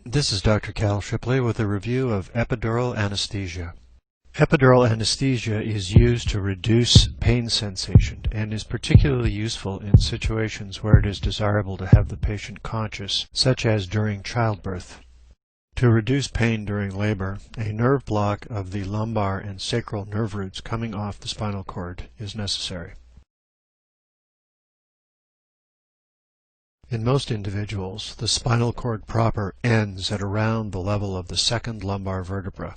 This is Dr. Cal Shipley with a review of epidural anesthesia. Epidural anesthesia is used to reduce pain sensation and is particularly useful in situations where it is desirable to have the patient conscious, such as during childbirth. To reduce pain during labor, a nerve block of the lumbar and sacral nerve roots coming off the spinal cord is necessary. In most individuals, the spinal cord proper ends at around the level of the second lumbar vertebra.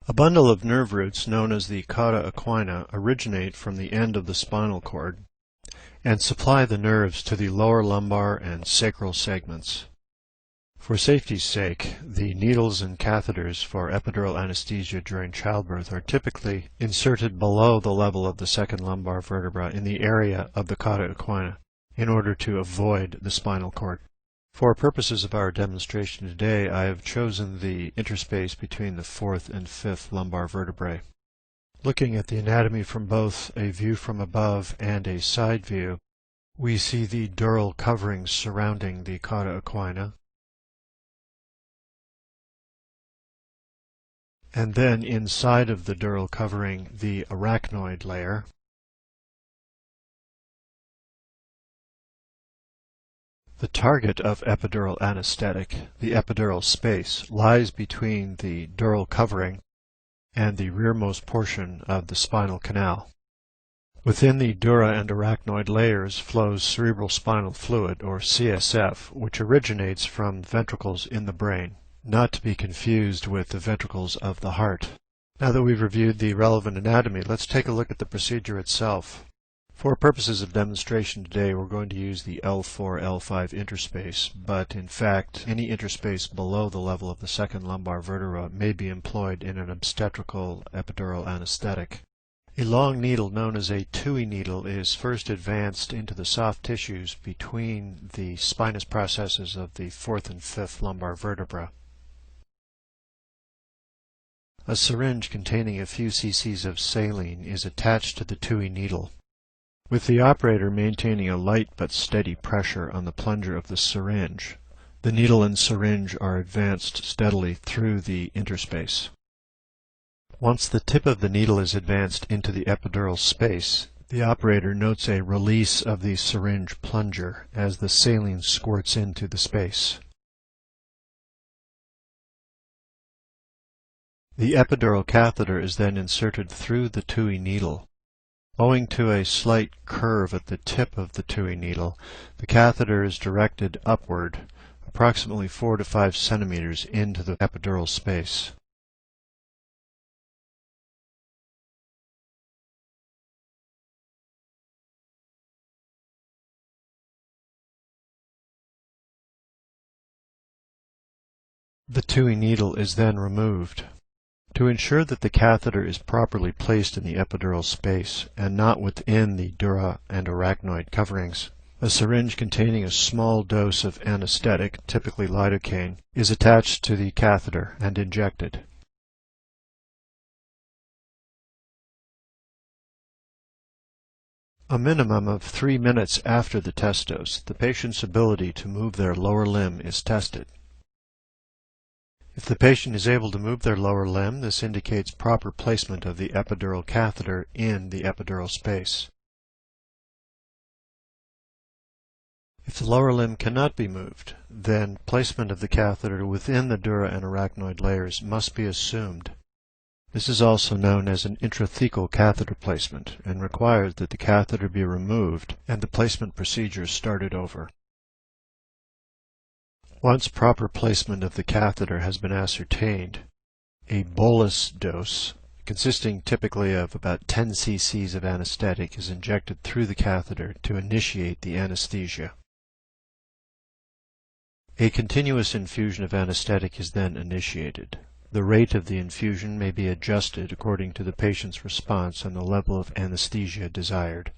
A bundle of nerve roots known as the cauda equina originate from the end of the spinal cord and supply the nerves to the lower lumbar and sacral segments. For safety's sake, the needles and catheters for epidural anesthesia during childbirth are typically inserted below the level of the second lumbar vertebra in the area of the cauda equina, in order to avoid the spinal cord. For purposes of our demonstration today, I have chosen the interspace between the fourth and fifth lumbar vertebrae. Looking at the anatomy from both a view from above and a side view, we see the dural coverings surrounding the cauda equina, and then inside of the dural covering the arachnoid layer, The target of epidural anesthetic, the epidural space, lies between the dural covering and the rearmost portion of the spinal canal. Within the dura and arachnoid layers flows cerebrospinal fluid, or CSF, which originates from ventricles in the brain, not to be confused with the ventricles of the heart. Now that we've reviewed the relevant anatomy, let's take a look at the procedure itself. For purposes of demonstration today, we're going to use the L4-L5 interspace, but in fact, any interspace below the level of the second lumbar vertebra may be employed in an obstetrical epidural anesthetic. A long needle known as a TUI needle is first advanced into the soft tissues between the spinous processes of the fourth and fifth lumbar vertebra. A syringe containing a few cc's of saline is attached to the TUI needle, with the operator maintaining a light but steady pressure on the plunger of the syringe. The needle and syringe are advanced steadily through the interspace. Once the tip of the needle is advanced into the epidural space, the operator notes a release of the syringe plunger as the saline squirts into the space. The epidural catheter is then inserted through the TUI needle. Owing to a slight curve at the tip of the TUI needle, the catheter is directed upward, approximately 4 to 5 centimeters into the epidural space. The TUI needle is then removed. To ensure that the catheter is properly placed in the epidural space and not within the dura and arachnoid coverings, a syringe containing a small dose of anesthetic, typically lidocaine, is attached to the catheter and injected. A minimum of 3 minutes after the test dose, the patient's ability to move their lower limb is tested. If the patient is able to move their lower limb, this indicates proper placement of the epidural catheter in the epidural space. If the lower limb cannot be moved, then placement of the catheter within the dura and arachnoid layers must be assumed. This is also known as an intrathecal catheter placement and requires that the catheter be removed and the placement procedure started over. Once proper placement of the catheter has been ascertained, a bolus dose, consisting typically of about 10 cc's of anesthetic, is injected through the catheter to initiate the anesthesia. A continuous infusion of anesthetic is then initiated. The rate of the infusion may be adjusted according to the patient's response and the level of anesthesia desired.